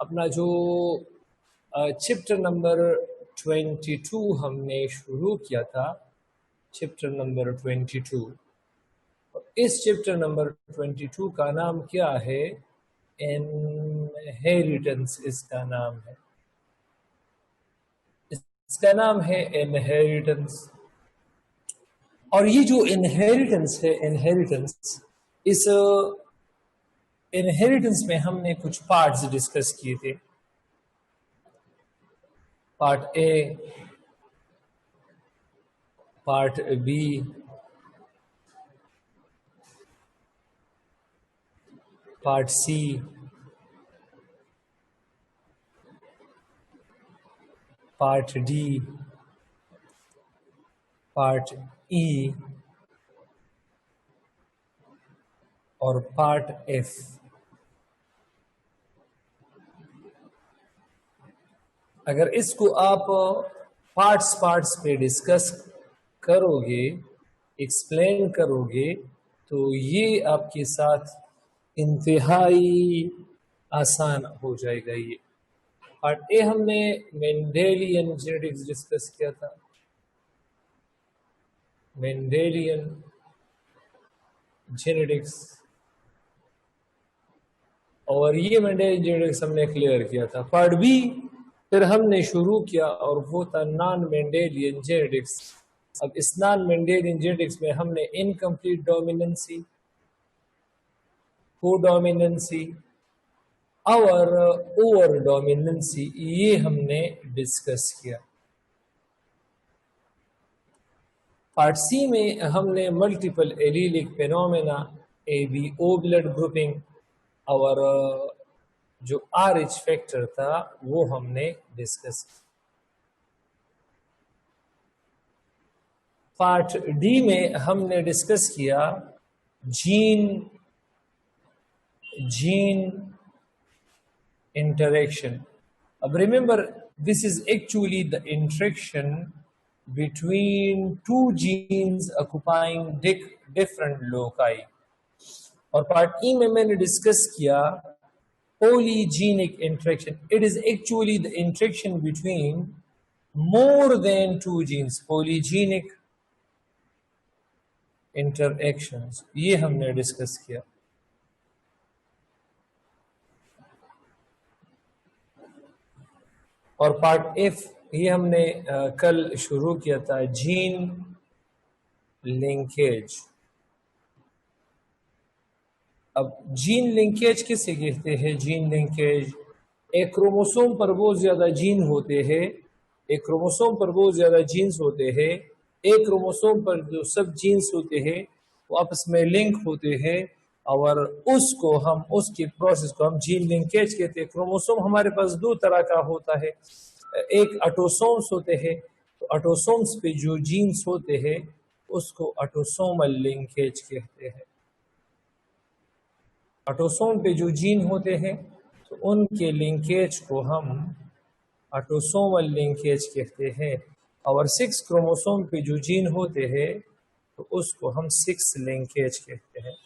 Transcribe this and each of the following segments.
अपना जो chapter number 22 हमने शुरू किया था, चैप्टर नंबर 22। इस चैप्टर नंबर 22 का नाम क्या है? इनहेरिटेंस इसका नाम है। इसका नाम है इनहेरिटेंस। और ये जो इनहेरिटेंस है, इस इनहेरिटेंस में हमने कुछ पार्ट्स डिस्कस किए थे। Part A, part B, part C, part D, part E और पार्ट एफ। अगर इसको आप पार्ट्स पे डिस्कस करोगे, एक्सप्लेन करोगे, तो ये आपके साथ इंतहाई आसान हो जाएगा। ये पार्ट ए हमने मेंडेलियन जेनेटिक्स डिस्कस किया था। मेंडेलियन जेनेटिक्स, और ये मेंडेलियन जेनेटिक्स हमने क्लियर किया था। पार्ट बी फिर हमने शुरू किया और वो था नॉन मेंडेलियन जेनेटिक्स। अब इस नॉन मेंडेलियन जेनेटिक्स में हमने इनकम्प्लीट डोमिनेंसी, कोडोमिनेंसी और ओवर डोमिनेंसी, ये हमने डिस्कस किया। पार्ट सी में हमने multiple allelic phenomena, ABO blood grouping और जो RH फैक्टर था वो हमने डिस्कस किया। पार्ट डी में हमने डिस्कस किया gene interaction. Remember, this is actually the interaction between two genes occupying different loci. और पार्ट ई में मैंने डिस्कस किया polygenic interaction. It is actually the interaction between more than two genes. Polygenic interactions, ये हमने discuss किया। और part F ये हमने कल शुरू किया था, जीन लिंकेज। अब जीन लिंकेज किसे कहते हैं? जीन लिंकेज, एक क्रोमोसोम पर बहुत ज्यादा जीन होते हैं, एक क्रोमोसोम पर बहुत ज्यादा जीन्स होते हैं, एक क्रोमोसोम पर जो सब जीन्स होते हैं वो आपस में लिंक होते हैं और उसके प्रोसेस को हम जीन लिंकेज कहते हैं। क्रोमोसोम हमारे पास दो तरह का होता है, एक ऑटोसोम्स होते हैं, तो ऑटोसोम्स पे जो जीन्स होते हैं उसको ऑटोसोमल लिंकेज कहते हैं। ऑटोसोम पे जो जीन होते हैं तो उनके लिंकेज को हम ऑटोसोमल लिंकेज कहते हैं, और 6 क्रोमोसोम पे जो जीन होते हैं तो उसको हम 6 लिंकेज कहते हैं।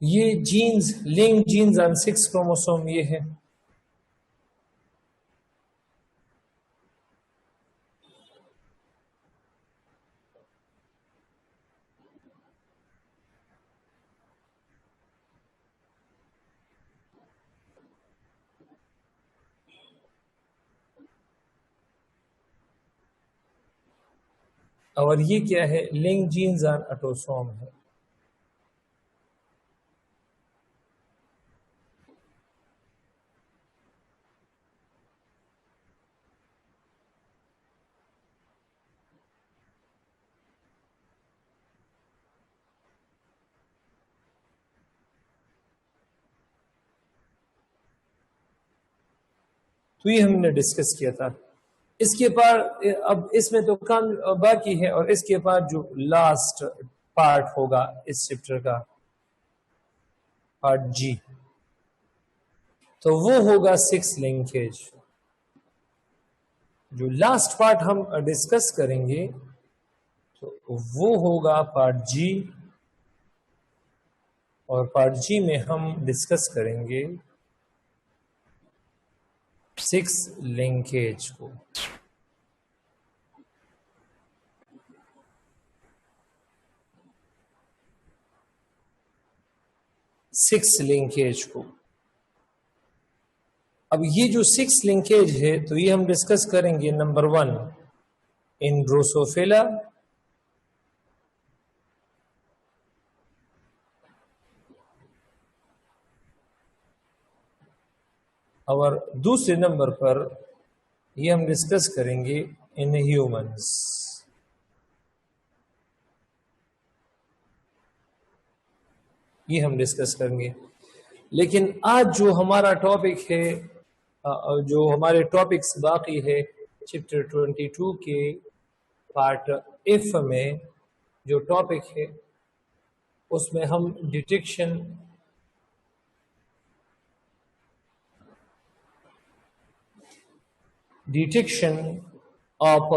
ये genes, link genes on 6 chromosome ये है। और ये क्या है? लिंक जीन्स ऑन ऑटोसोम है। तो ये हमने डिस्कस किया था। इसके बाद अब इसमें तो काम बाकी है, और इसके बाद जो लास्ट पार्ट होगा इस चैप्टर का, पार्ट जी, तो वो होगा 6 लिंकेज। जो लास्ट पार्ट हम डिस्कस करेंगे तो वो होगा पार्ट जी, और पार्ट जी में हम डिस्कस करेंगे 6 लिंकेज को। 6 लिंकेज को। अब ये जो 6 लिंकेज है तो ये हम डिस्कस करेंगे। नंबर 1 इन ड्रोसोफिला, और दूसरे नंबर पर ये हम डिस्कस करेंगे इन ह्यूमंस। ये हम डिस्कस करेंगे। लेकिन आज जो हमारा टॉपिक है, जो हमारे टॉपिक्स बाकी है चैप्टर 22 के पार्ट एफ में जो टॉपिक है उसमें हम डिटेक्शन ऑफ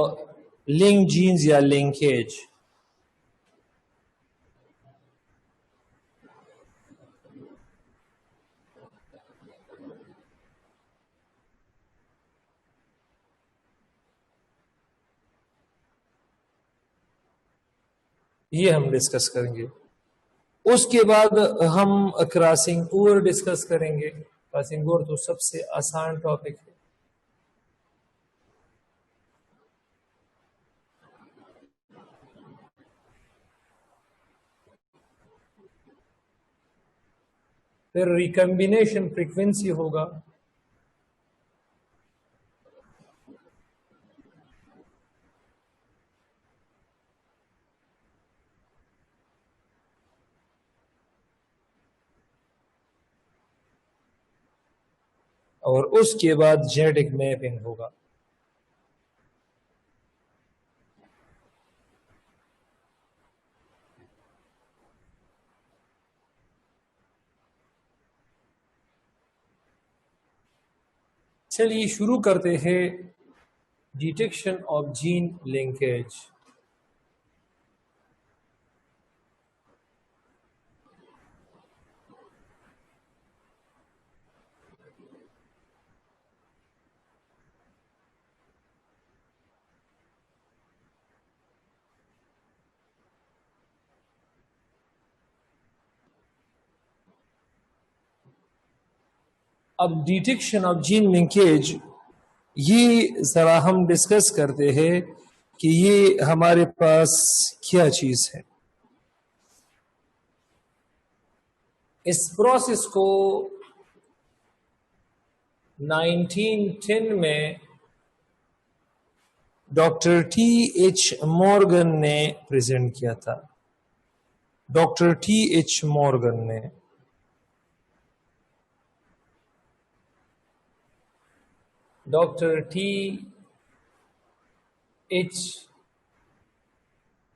लिंक जीन्स या लिंकेज, ये हम डिस्कस करेंगे। उसके बाद हम क्रॉसिंग ओवर डिस्कस करेंगे। क्रॉसिंग ओवर तो सबसे आसान टॉपिक है। फिर रिकम्बिनेशन फ्रीक्वेंसी होगा, और उसके बाद जेनेटिक मैपिंग होगा। चलिए शुरू करते हैं डिटेक्शन ऑफ जीन लिंकेज। अब डिटेक्शन ऑफ जीन लिंकेज ये जरा हम डिस्कस करते हैं कि ये हमारे पास क्या चीज है। इस प्रोसेस को 1910 में डॉक्टर T.H. मॉर्गन ने प्रेजेंट किया था। Doctor T.H. मॉर्गन ने डॉक्टर T.H.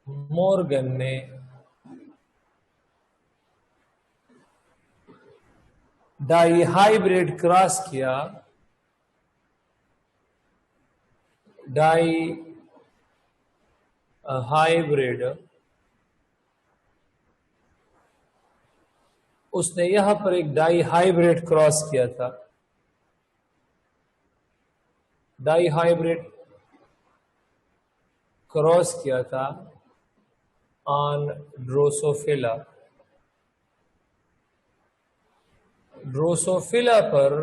मॉर्गन ने डाई हाइब्रिड क्रॉस किया। डाई हाइब्रिड उसने यहां पर एक डाई हाइब्रिड क्रॉस किया था। डाई हाइब्रिड क्रॉस किया था ऑन ड्रोसोफिला। ड्रोसोफिला पर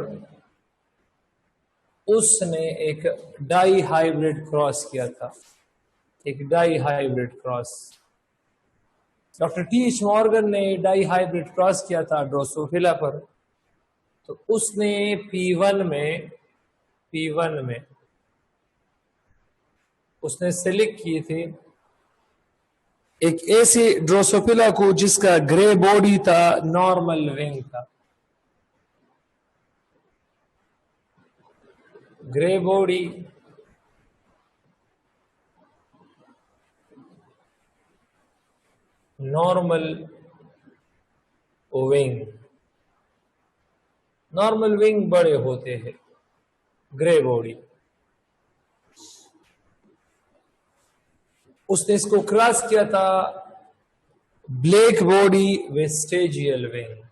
उसने एक डाई हाइब्रिड क्रॉस किया था, एक dihybrid cross. Doctor T.H. Morgan ने डाई हाइब्रिड क्रॉस किया था ड्रोसोफिला पर। तो उसने P1 में उसने सेलेक्ट किए थे एक ऐसे ड्रोसोफिला को जिसका ग्रे बॉडी था, नॉर्मल विंग था। Grey body, normal wing. Normal wing बड़े होते हैं, ग्रे बॉडी। उसने इसको क्रॉस किया था ब्लैक बॉडी वेस्टेजियल विंग।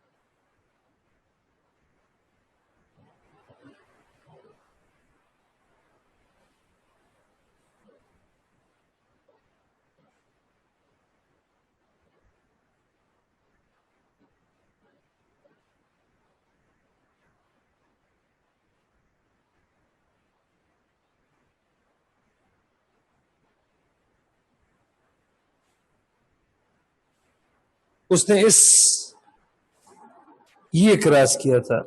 उसने ये क्रॉस किया था।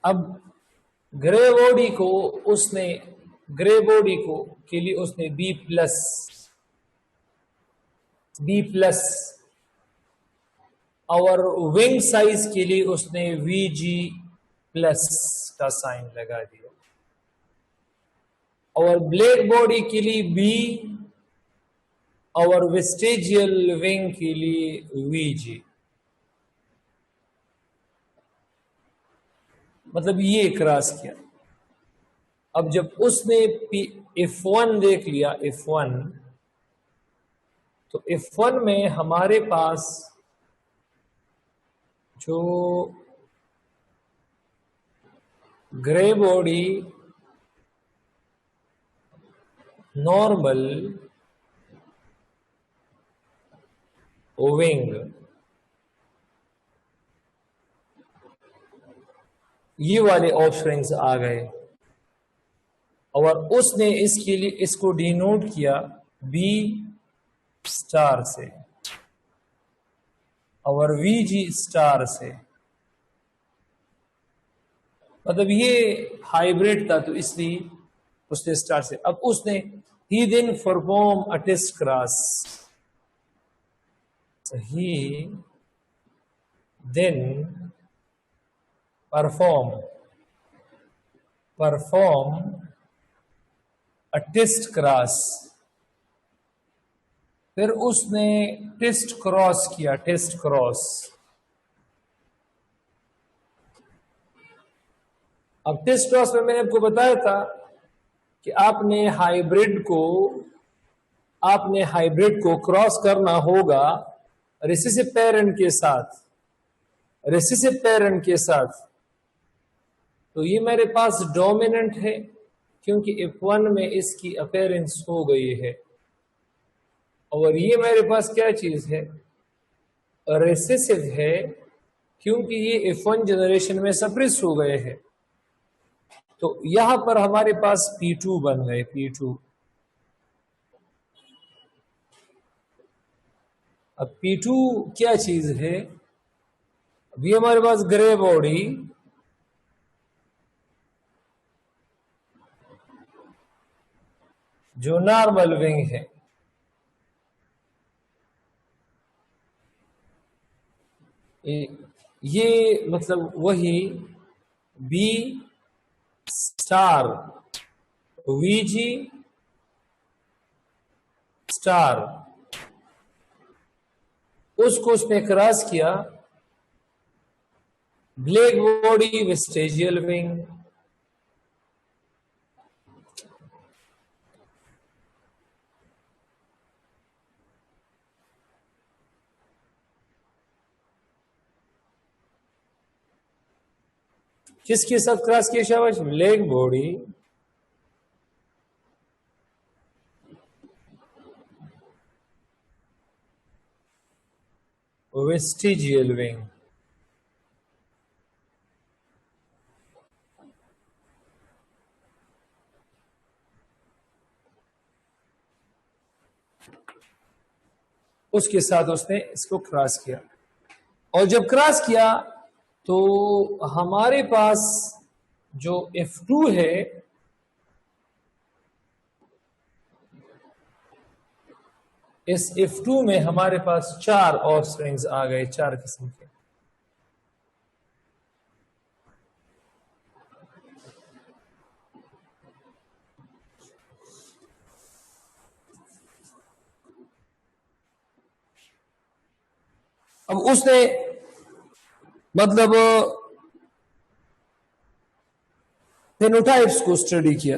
अब ग्रे बॉडी को के लिए उसने बी प्लस और विंग साइज के लिए उसने VG+ का साइन लगा दिया, और ब्लैक बॉडी के लिए B और वेस्टेजियल विंग के लिए VG। मतलब ये क्रॉस किया। अब जब उसने F1 देख लिया, F1, तो F1 में हमारे पास जो ग्रे बॉडी नॉर्मल विंग, ये वाले ऑप्शंस आ गए, और उसने इसके लिए इसको डिनोट किया B स्टार से और VG स्टार से। मतलब ये हाइब्रिड था, तो इसलिए उसने स्टार से। अब उसने he then perform a test cross, he then perform a test cross। फिर उसने टेस्ट क्रॉस किया, टेस्ट क्रॉस। अब टेस्ट क्रॉस में मैंने आपको बताया था कि आपने हाइब्रिड को क्रॉस करना होगा रिसेसिव पेरेंट के साथ। तो ये मेरे पास डोमिनेंट है क्योंकि F1 में इसकी अपीयरेंस हो गई है, और ये मेरे पास क्या चीज है, रिसेसिव है, क्योंकि ये F1 जनरेशन में सप्रेस हो गए हैं। तो यहां पर हमारे पास P2 बन गए, P2। अब P2 क्या चीज है? अभी हमारे पास ग्रे बॉडी जो नॉर्मल विंग है, ये मतलब वही B स्टार VG स्टार, उसको उसने क्रॉस किया ब्लैक बॉडी वेस्टेजियल विंग। किसके साथ क्रॉस किया शाबाश? Black body vestigial wing. उसके साथ उसने इसको क्रॉस किया, और जब क्रॉस किया तो हमारे पास जो F2 है, इस F2 में हमारे पास 4 ऑफस्प्रिंग्स आ गए, 4 किस्म के। अब उसने मतलब फेनोटाइप्स को स्टडी किया।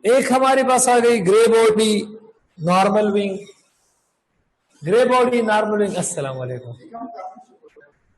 एक हमारे पास आ गई grey body normal wing, grey body normal wing. अस्सलाम वालेकुम।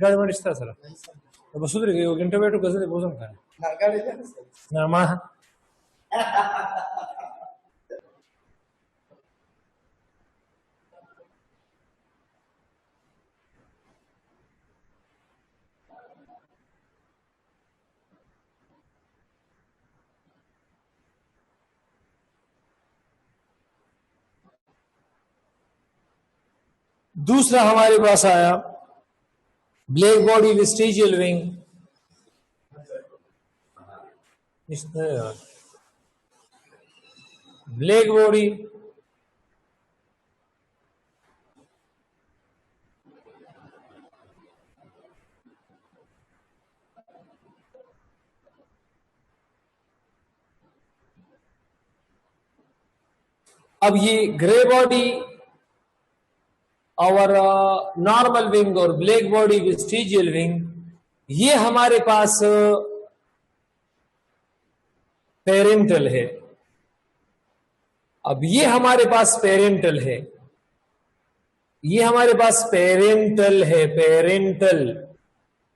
गाड़ी में रिश्ता सर बस उधर गए वो घंटे बैठो कैसे भोजन खाने ना गाड़ी दे ना मां दूसरा हमारे पास आया black body vestigial wing, black body अब ये ग्रे बॉडी और नॉर्मल विंग और ब्लैक बॉडी वेस्टिजियल विंग, ये हमारे पास पेरेंटल है। अब ये हमारे पास पेरेंटल है, ये हमारे पास पेरेंटल है। पेरेंटल,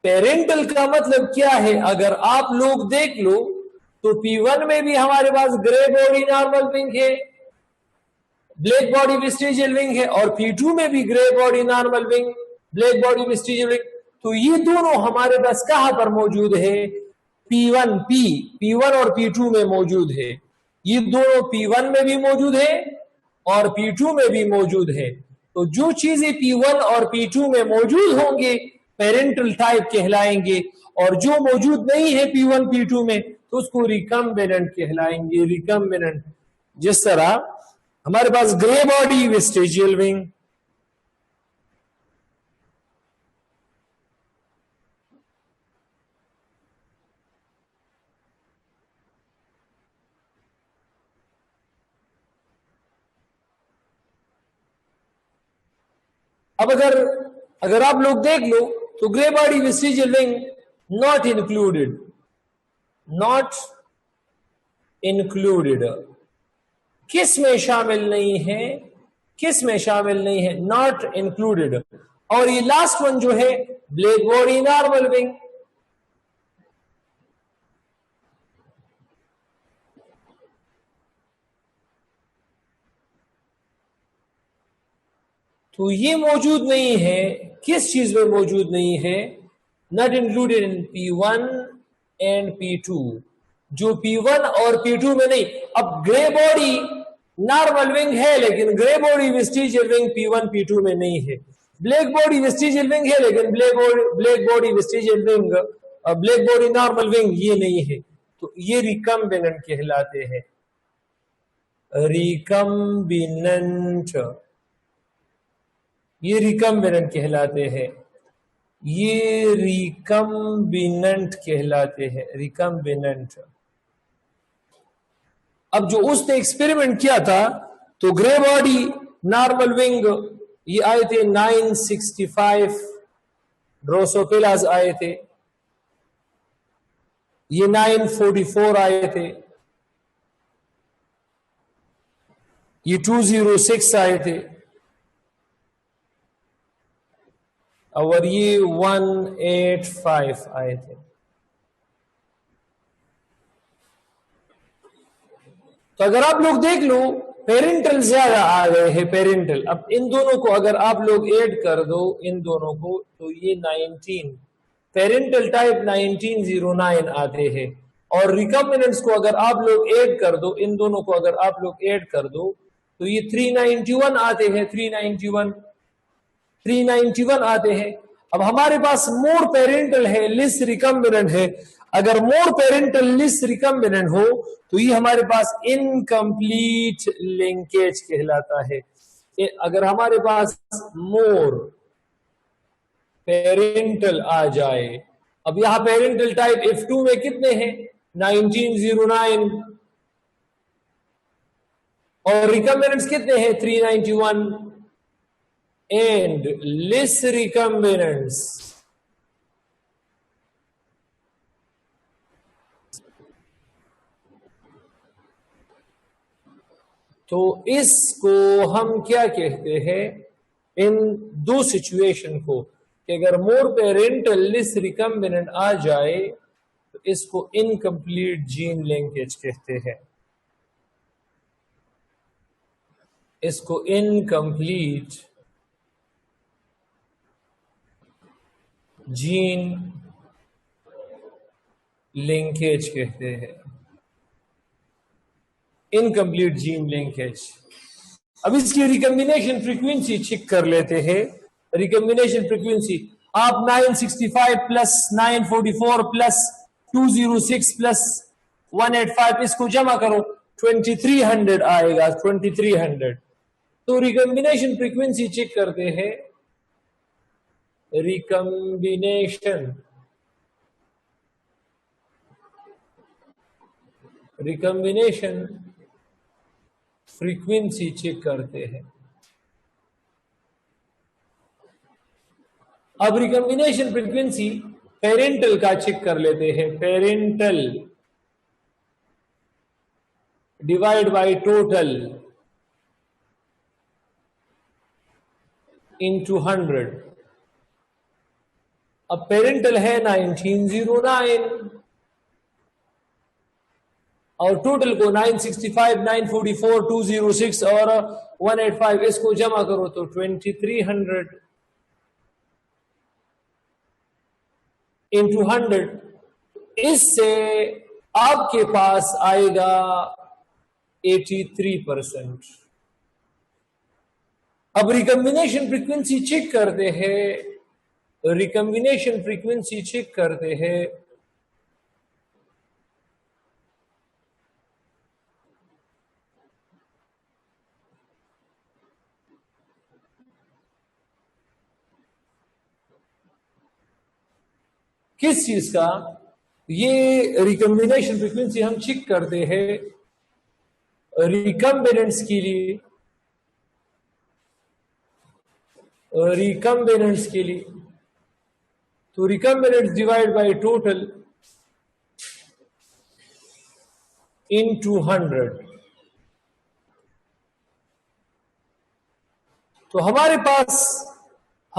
पेरेंटल का मतलब क्या है? अगर आप लोग देख लो तो P1 में भी हमारे पास ग्रे बॉडी नॉर्मल विंग है, ब्लैक बॉडी वेस्टिजियल विंग है, और P2 में भी grey body normal wing, black body vestigial wing. तो ये दोनों हमारे पास कहां पर मौजूद है? P1 और P2 में मौजूद है। ये दोनों P1 में भी मौजूद है और P2 में भी मौजूद है। तो जो चीजें P1 और P2 में मौजूद होंगे पेरेंटल टाइप कहलाएंगे, और जो मौजूद नहीं है P1 P2 में तो उसको रिकम्बिनेंट कहलाएंगे। रिकम्बिनेंट, जिस तरह हमारे पास ग्रे बॉडी वेस्टिजियल विंग, अब अगर आप लोग देख लो तो grey body vestigial wing not included, not included किस में शामिल नहीं है? किस में शामिल नहीं है? Not included. और ये लास्ट वन जो है ब्लैक बॉडी नॉर्मल विंग, तो ये मौजूद नहीं है। किस चीज में मौजूद नहीं है? Not included in P1 and P2, जो P1 और P2 में नहीं। अब ग्रे बॉडी नॉर्मल विंग है लेकिन grey body vestigial wing P1 P2 में नहीं है। ब्लैक बॉडी वेस्टिजियल विंग है लेकिन black body vestigial wing, black body normal wing ये नहीं है। तो ये रिकम्बिनेंट कहलाते हैं। रिकम्बिनेंट, ये रिकम्बिनेंट कहलाते हैं। ये रिकम्बिनेंट कहलाते हैं। रिकम्बिनेंट। अब जो उसने एक्सपेरिमेंट किया था तो ग्रे बॉडी नॉर्मल विंग ये आए थे 965 ड्रोसोफिलास आए थे, ये 944 आए थे, ये 206 आए थे, और ये 185 आए थे। तो अगर आप लोग देख लो पेरेंटल ज्यादा आ गए हैं। पेरेंटल, अब इन दोनों को अगर आप लोग ऐड कर दो, इन दोनों को, तो ये 19 पेरेंटल टाइप 1909 आते हैं। और रिकम्बिनेंट्स को अगर आप लोग ऐड कर दो, इन दोनों को अगर आप लोग ऐड कर दो तो ये 391 आते हैं। 391 आते हैं। अब हमारे पास मोर पेरेंटल है, लिस रिकम्बिनेंट है। अगर मोर पेरेंटल लिस रिकम्बिनेंट हो तो ये हमारे पास इनकम्प्लीट लिंकेज कहलाता है। अगर हमारे पास मोर पेरेंटल आ जाए, अब यहां पेरेंटल टाइप F2 में कितने हैं? 1909, और रिकम्बिनेंट्स कितने हैं? 391 एंड लेस रिकम्बिनेंट्स तो इसको हम क्या कहते हैं इन दो सिचुएशन को कि अगर मोर पेरेंटल लेस रिकम्बिनेंट आ जाए तो इसको इनकम्प्लीट जीन लिंकेज कहते हैं, इसको इनकम्प्लीट जीन लिंकेज कहते हैं, इनकम्प्लीट जीन लिंकेज। अब इसकी रिकम्बिनेशन फ्रीक्वेंसी चेक कर लेते हैं। रिकम्बिनेशन फ्रीक्वेंसी आप 965 प्लस 944 प्लस 206 प्लस 185 इसको जमा करो 2300 आएगा, 2300। तो रिकम्बिनेशन फ्रीक्वेंसी चेक करते हैं। रिकम्बिनेशन फ्रीक्वेंसी चेक करते हैं। अब रिकम्बिनेशन फ्रीक्वेंसी पेरेंटल का चेक कर लेते हैं। Parental divide by total into 100। अब पेरेंटल है 1909 और टोटल को 965, 944, 206 और 185 इसको जमा करो तो 2300 इंटू 100। इससे आपके पास आएगा 83%। अब रिकम्बिनेशन फ्रीक्वेंसी चेक करते हैं। रिकम्बिनेशन फ्रीक्वेंसी चेक करते हैं। किस चीज का? ये रिकम्बिनेशन फ्रीक्वेंसी हम चेक करते हैं रिकम्बिनेंट्स के लिए, रिकम्बिनेंट्स के लिए। तो रिकम्बिनेंट्स डिवाइड बाय टोटल इनटू 100। तो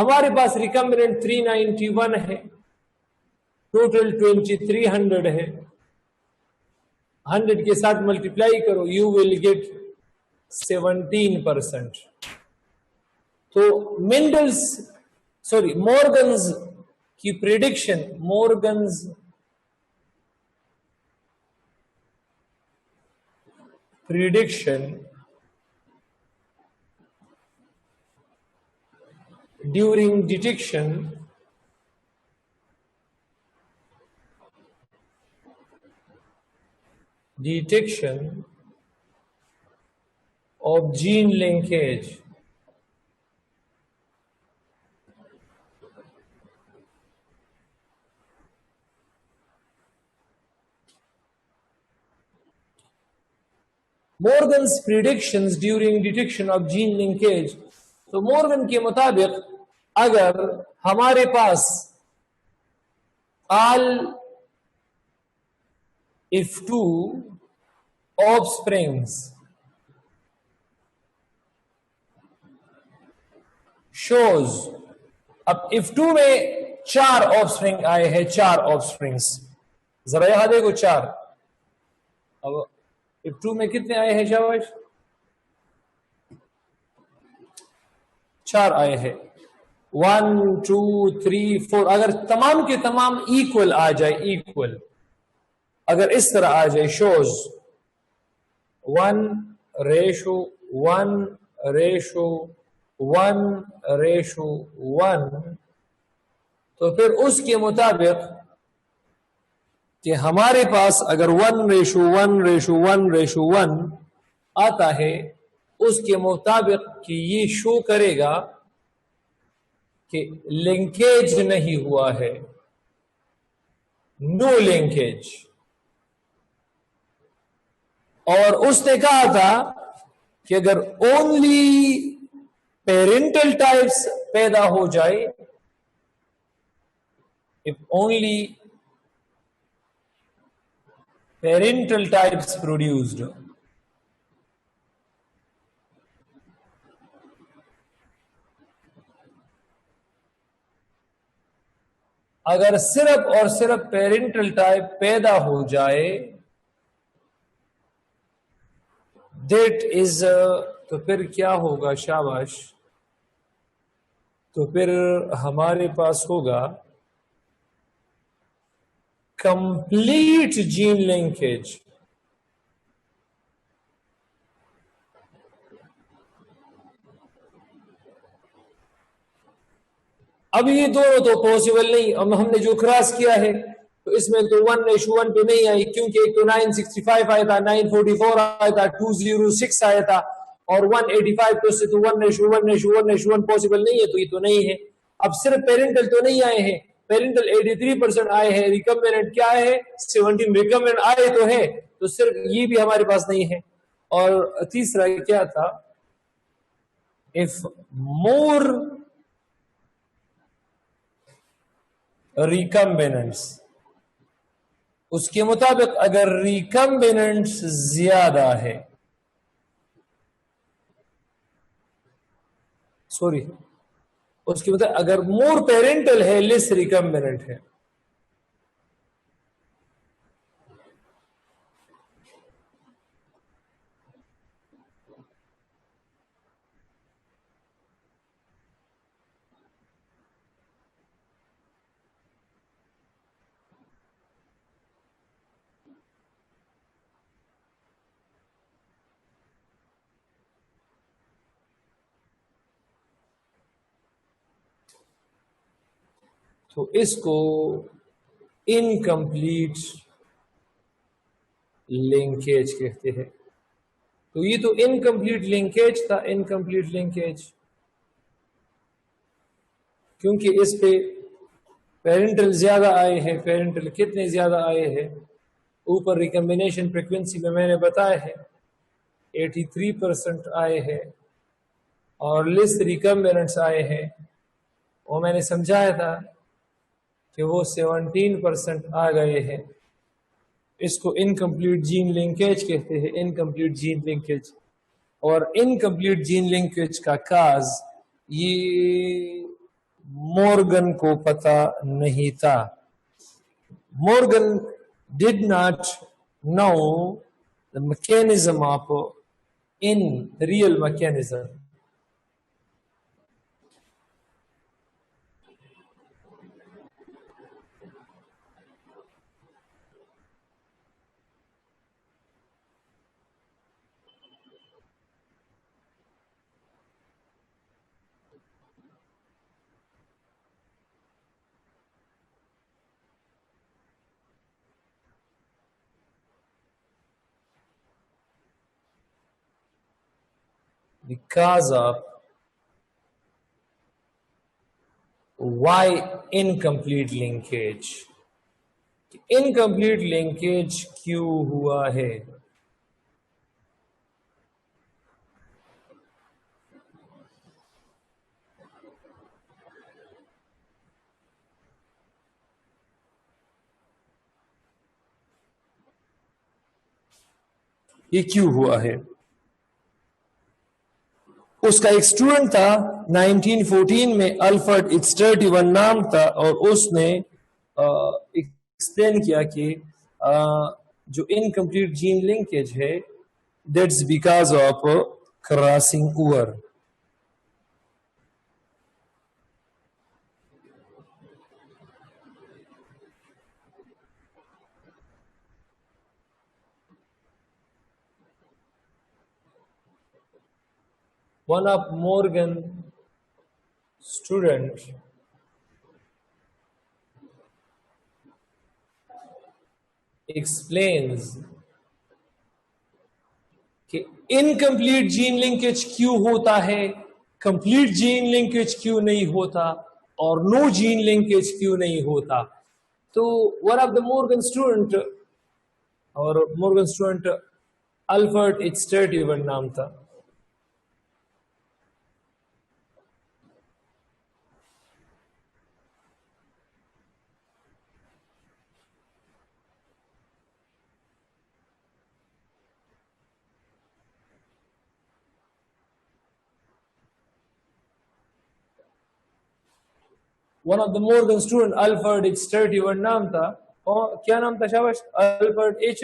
हमारे पास रिकम्बिनेंट 391 है, टोटल 2300 है। 100 के साथ मल्टीप्लाई करो, यू विल गेट 17%। तो मॉर्गन्स की prediction, Morgan's prediction during detection of gene linkage Morgan's predictions during detection of gene linkage। तो मॉर्गन के मुताबिक अगर हमारे पास all if two offsprings shows, अब if two में 4 ऑफस्प्रिंग आए हैं, 4 ऑफस्प्रिंग्स, जरा यहां देखो 4। अब if two में कितने आए हैं शाबाश? 4 आए हैं। 1 2 3 4। अगर तमाम के तमाम इक्वल आ जाए, इक्वल अगर इस तरह आ जाए, शोज 1:1:1:1, तो फिर उसके मुताबिक कि हमारे पास अगर 1:1:1:1 आता है, उसके मुताबिक कि ये शो करेगा कि लिंकेज नहीं हुआ है, नो लिंकेज। और उसने कहा था कि अगर ओनली पेरेंटल टाइप्स पैदा हो जाए, if only parental types produced, अगर सिर्फ और सिर्फ पेरेंटल टाइप पैदा हो जाए, दैट इज, तो फिर क्या होगा? शाबाश, तो फिर हमारे पास होगा कंप्लीट जीन लिंकेज। अब ये दोनों तो पॉसिबल नहीं। अब हमने जो क्रॉस किया है तो इसमें तो 1:1 पे नहीं आई, क्योंकि एक तो 965 आया था, 944 आया था, 206 आया था, और 185 तो से तो 1:1 पॉसिबल नहीं है, तो ये तो नहीं है। अब सिर्फ पेरेंटल तो नहीं आए हैं, पेरेंटल 83% आए हैं, रिकम्बिनेंट क्या है 17 रिकम्बिनेंट आए तो है, तो सिर्फ ये भी हमारे पास नहीं है। और तीसरा क्या था? इफ मोर रिकम्बिनेंट्स, उसके मुताबिक अगर रिकम्बिनेंट्स ज्यादा है, सॉरी, उसके मतलब अगर मोर पेरेंटल है लेस रिकम्बिनेंट है, तो इसको इनकम्प्लीट लिंकेज कहते हैं। तो ये तो इनकम्प्लीट लिंकेज था, इनकम्प्लीट लिंकेज, क्योंकि इस पे पेरेंटल ज्यादा आए हैं। पेरेंटल कितने ज्यादा आए हैं? ऊपर रिकम्बिनेशन फ्रीक्वेंसी में मैंने बताया है 83% आए हैं, और लेस रिकम्बिनेंट्स आए हैं, वो मैंने समझाया था कि वो 17% आ गए हैं। इसको इनकम्प्लीट जीन लिंकेज कहते हैं, इनकम्प्लीट जीन लिंकेज। और इनकम्प्लीट जीन लिंकेज का काज ये मॉर्गन को पता नहीं था। Morgan did not know the mechanism of in real mechanism. Because of why incomplete linkage, incomplete linkage क्यों हुआ है? ये क्यों हुआ है? उसका एक स्टूडेंट था 1914 में, अल्फ्रेड इट्सटर्टीवन नाम था, और उसने एक्सप्लेन किया कि जो इनकम्प्लीट जीन लिंकेज है that's because of crossing over. One of Morgan student explains कि इनकम्प्लीट जीन लिंकेज क्यों होता है, कंप्लीट जीन लिंकेज क्यों नहीं होता, और नो जीन लिंकेज क्यों नहीं होता। तो one of the Morgan student, और मॉर्गन स्टूडेंट अल्फ्रेड इट्सटर्टीवन नाम था, one of the Morgan student Alfred H Sturtevant नाम था, और क्या नाम था शाबाश, अल्फ्रेड एच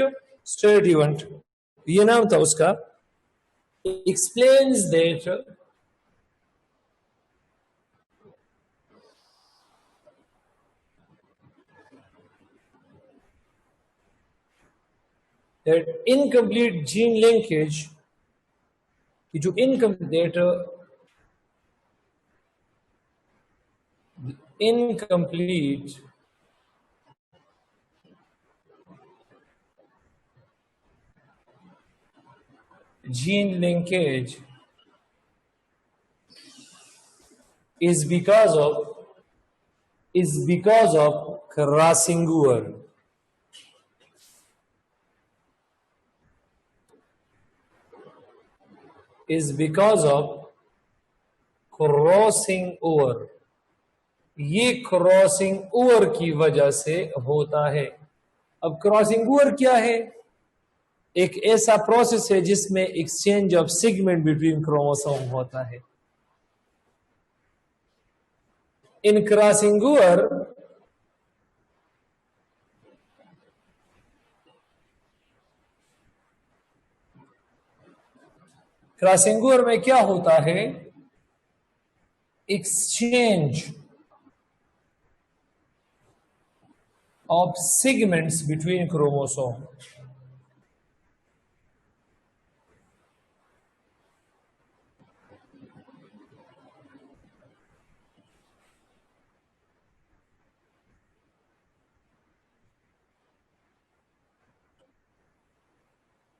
स्टर्टीवंट, ये नाम था उसका। Explains that incomplete gene linkage की जो incomplete gene linkage is because of crossing over. Is because of crossing over, ये क्रॉसिंग ओवर की वजह से होता है। अब क्रॉसिंग ओवर क्या है? एक ऐसा प्रोसेस है जिसमें exchange of segment between chromosome होता है। इन क्रॉसिंग ओवर में क्या होता है? Exchange of segments between chromosome.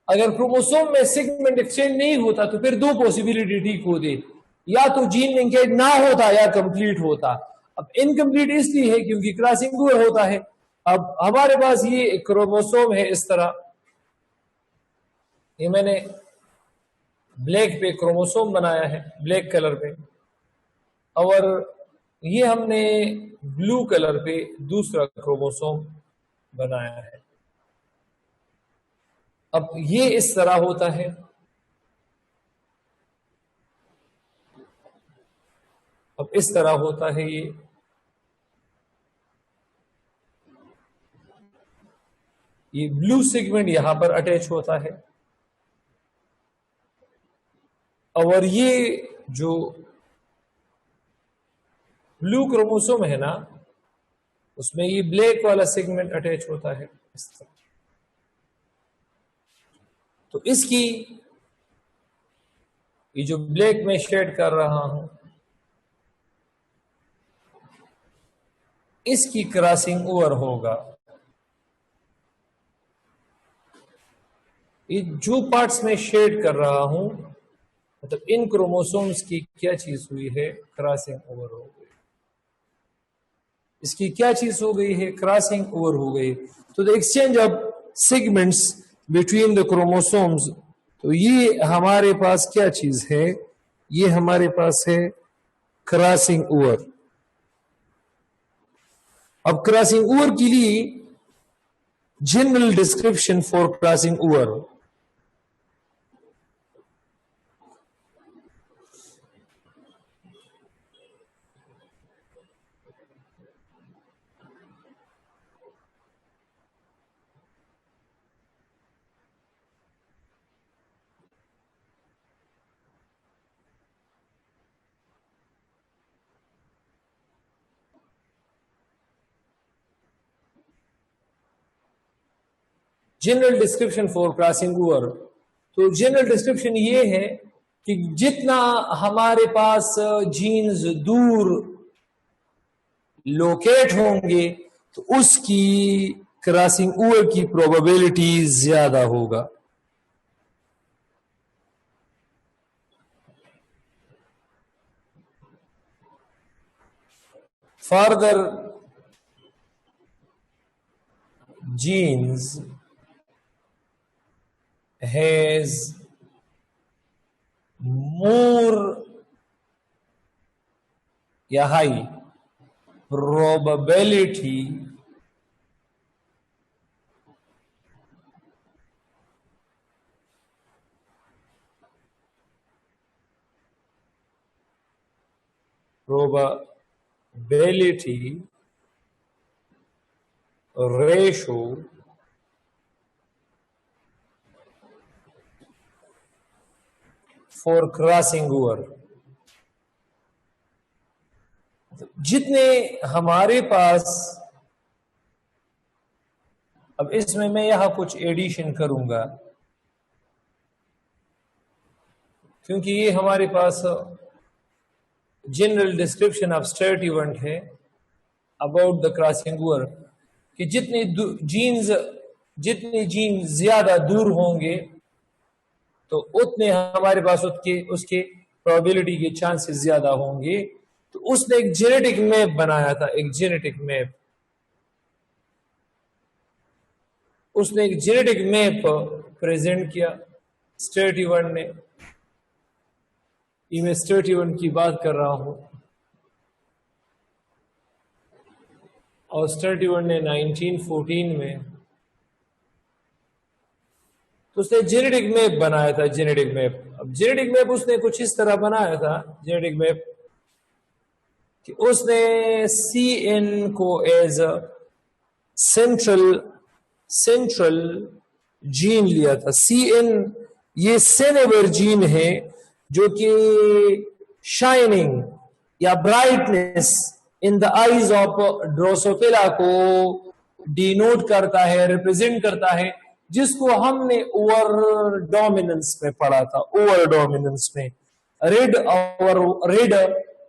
अगर क्रोमोसोम में सेगमेंट एक्सचेंज नहीं होता तो फिर दो पॉसिबिलिटी ठीक होती, या तो जीन लिंकेज ना होता या कंप्लीट होता। अब इनकम्प्लीट इसलिए है क्योंकि क्रॉसिंग ओवर होता है। अब हमारे पास ये क्रोमोसोम है इस तरह, ये मैंने ब्लैक पे क्रोमोसोम बनाया है, ब्लैक कलर पे, और ये हमने ब्लू कलर पे दूसरा क्रोमोसोम बनाया है। अब ये इस तरह होता है। अब इस तरह होता है, ये ब्लू सेगमेंट यहां पर अटैच होता है, और ये जो ब्लू क्रोमोसोम है ना, उसमें ये ब्लैक वाला सेगमेंट अटैच होता है इस तरह। तो इसकी ये जो ब्लैक में शेड कर रहा हूं, इसकी क्रॉसिंग ओवर होगा। ये जो पार्ट्स में शेड कर रहा हूं, मतलब इन क्रोमोसोम्स की क्या चीज हुई है? क्रॉसिंग ओवर हो गई। इसकी क्या चीज हो गई है? क्रॉसिंग ओवर हो गई। तो the exchange of segments between the chromosomes, तो ये हमारे पास क्या चीज है? ये हमारे पास है क्रॉसिंग ओवर। अब क्रॉसिंग ओवर के लिए general description for crossing over, general description for crossing over. तो जनरल डिस्क्रिप्शन ये है कि जितना हमारे पास जीन्स दूर लोकेट होंगे तो उसकी क्रॉसिंग ओवर की प्रोबेबिलिटी ज्यादा होगा। फर्दर genes has more या high probability probability ratio for crossing over। जितने हमारे पास, अब इसमें मैं यहां कुछ एडिशन करूंगा क्योंकि ये हमारे पास general description of state event है अबाउट द क्रॉसिंग ओवर कि जितनी जीन्स ज्यादा दूर होंगे तो उतने हमारे पास उसके प्रोबेबिलिटी के चांसेस ज्यादा होंगे। तो उसने एक जेनेटिक मैप बनाया था, उसने एक जेनेटिक मैप प्रेजेंट किया स्टेट इवेंट ने। मैं स्टेट इवेंट की बात कर रहा हूं और स्टेट इवेंट ने 1914 में तो उसने जेनेटिक मैप बनाया था। जेनेटिक मैप, अब जेनेटिक मैप उसने कुछ इस तरह बनाया था जेनेटिक मैप कि उसने CN को एज अ सेंट्रल जीन लिया था। CN ये सेनेबर जीन है जो कि शाइनिंग या brightness in the eyes of Drosophila को डिनोट करता है, रिप्रेजेंट करता है, जिसको हमने ओवर डोमिनेंस में पढ़ा था। ओवर डोमिनेंस में रेड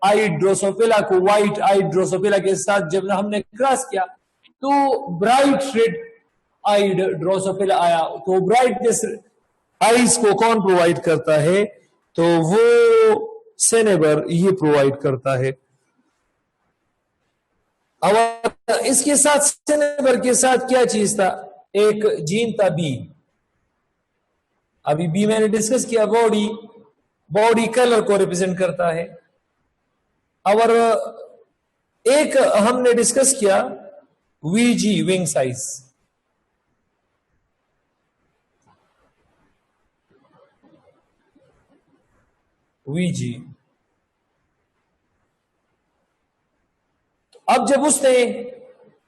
आई ड्रोसोफिला को व्हाइट आई ड्रोसोफिला के साथ जब हमने क्रॉस किया तो ब्राइट रेड आइड ड्रोसोफिला आया। तो ब्राइटनेस आईज को कौन प्रोवाइड करता है? तो वो सेनेबर ये प्रोवाइड करता है। अब इसके साथ सेनेबर के साथ क्या चीज था? एक जीन था बी। अभी बी मैंने डिस्कस किया, बॉडी कलर को रिप्रेजेंट करता है। और एक हमने डिस्कस किया वीजी, विंग साइज। वीजी, अब जब उसने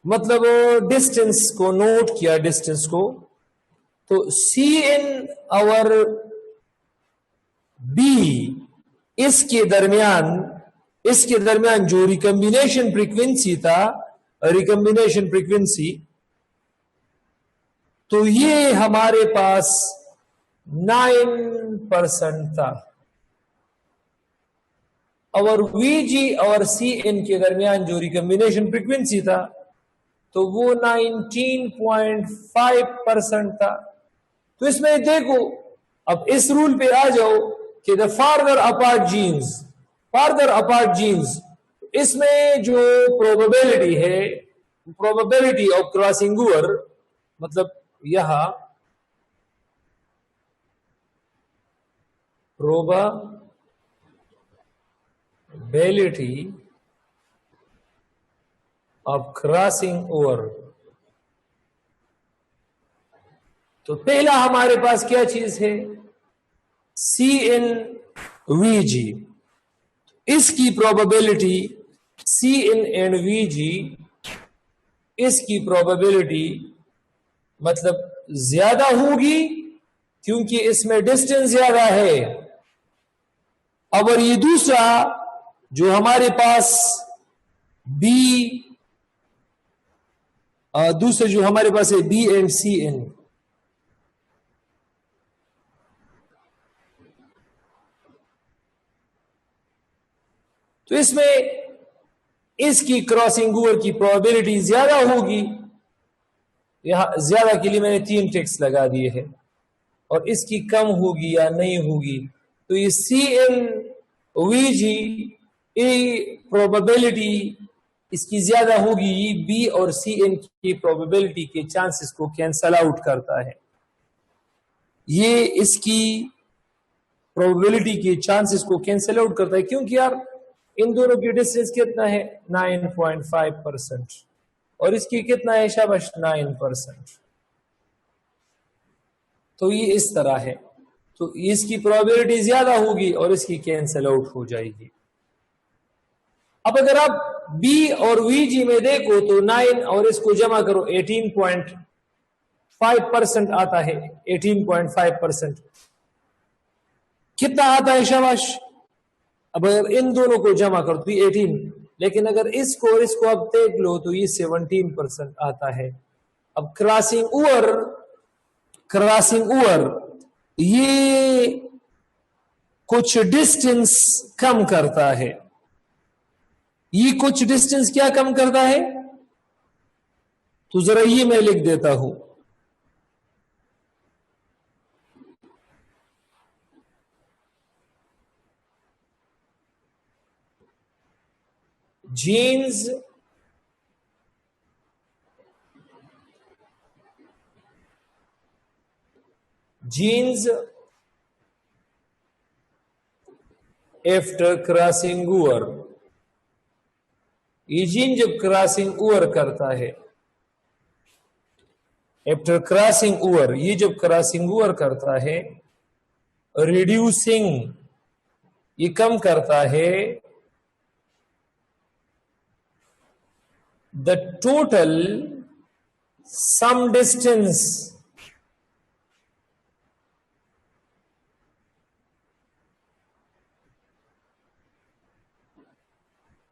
मतलब डिस्टेंस को नोट किया, डिस्टेंस को, तो CN और B इसके दरमियान जो रिकम्बिनेशन फ्रीक्वेंसी था, रिकम्बिनेशन फ्रीक्वेंसी, तो ये हमारे पास 9% था। और VG और CN के दरमियान जो रिकम्बिनेशन फ्रीक्वेंसी था तो वो 19.5% था। तो इसमें देखो, अब इस रूल पे आ जाओ कि द फार्दर अपार्ट जीन्स, इसमें जो प्रोबेबिलिटी है, प्रोबेबिलिटी ऑफ क्रॉसिंग ओवर, मतलब यहां प्रोबेबिलिटी ऑफ क्रॉसिंग ओवर, तो पहला हमारे पास क्या चीज है? CN VG। इसकी प्रोबेबिलिटी CN एंड VG, इसकी प्रोबेबिलिटी मतलब ज्यादा होगी क्योंकि इसमें डिस्टेंस ज्यादा है। और ये दूसरा जो हमारे पास दूसरे जो हमारे पास है B एंड CN, तो इसमें इसकी क्रॉसिंग ओवर की प्रोबेबिलिटी ज्यादा होगी। यहां ज्यादा के लिए मैंने 3 टिक्स लगा दिए हैं, और इसकी कम होगी या नहीं होगी। तो ये CN VG प्रोबेबिलिटी इसकी ज्यादा होगी, B और CN की प्रोबेबिलिटी के चांसेस को कैंसल आउट करता है। ये इसकी प्रोबेबिलिटी के चांसेस को कैंसल आउट करता है क्योंकि यार इन दोनों की डिस्टेंस कितना है? 9.5%, और इसकी कितना है? शाबाश, 9%। तो ये इस तरह है, तो इसकी प्रोबेबिलिटी ज्यादा होगी और इसकी कैंसल आउट हो जाएगी। अब अगर आप बी और वीजी में देखो तो 9 और इसको जमा करो 18.5% आता है। 18.5% कितना आता है शाबाश। अब अगर इन दोनों को जमा करो तो 18, लेकिन अगर इसको और इसको अब देख लो तो ये 17% आता है। अब क्रॉसिंग ओवर ये कुछ डिस्टेंस कम करता है। ये कुछ डिस्टेंस क्या कम करता है, तो जरा ये मैं लिख देता हूं। जीन्स आफ्टर क्रॉसिंग ओवर, ये जीन जब क्रॉसिंग ओवर करता है, आफ्टर क्रॉसिंग ओवर, ये जब क्रॉसिंग ओवर करता है, रिड्यूसिंग ये कम करता है द टोटल सम डिस्टेंस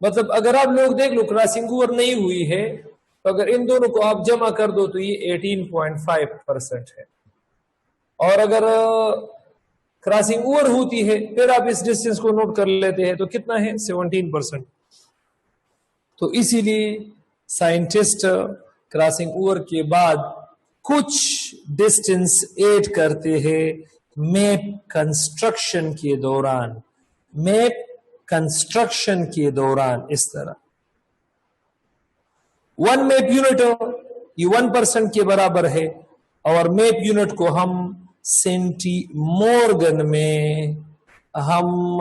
मतलब अगर आप लोग देख लो क्रॉसिंग ओवर नहीं हुई है तो अगर इन दोनों को आप जमा कर दो तो ये 18.5% है। और अगर क्रॉसिंग ओवर होती है फिर आप इस डिस्टेंस को नोट कर लेते हैं तो कितना है 17%। तो इसीलिए साइंटिस्ट क्रॉसिंग ओवर के बाद कुछ डिस्टेंस ऐड करते हैं मैप कंस्ट्रक्शन के दौरान। इस तरह 1 मैप यूनिट ये 1% के बराबर है और मैप यूनिट को हम सेंटीमोर्गन में हम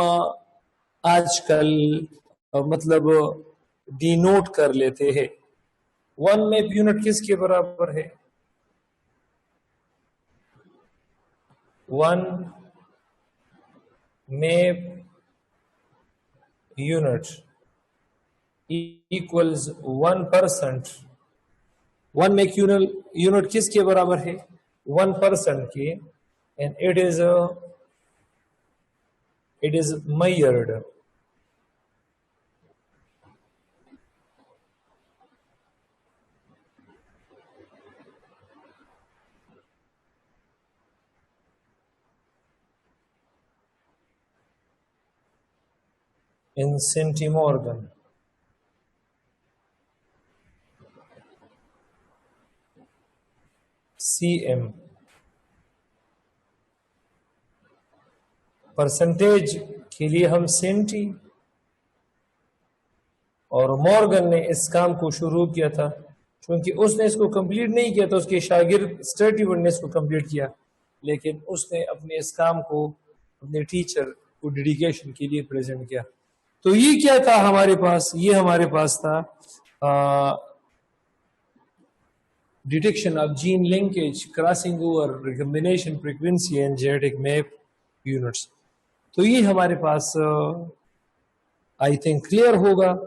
आजकल मतलब डिनोट कर लेते हैं। 1 मैप यूनिट किसके बराबर है, 1 map unit equals 1%। 1 map unit किसके बराबर है, 1% के, and it is measured in centimorgan। cm percentage के लिए हम सेंटी, और मॉर्गन ने इस काम को शुरू किया था क्योंकि उसने इसको कंप्लीट नहीं किया तो उसके शागिर्द स्टर्टीवर्ड ने इसको कंप्लीट किया, लेकिन उसने अपने इस काम को अपने टीचर को डेडिकेशन के लिए प्रेजेंट किया। तो ये क्या था हमारे पास, ये हमारे पास था detection of gene linkage, crossing over, recombination frequency and genetic map units. तो ये हमारे पास आई थिंक क्लियर होगा।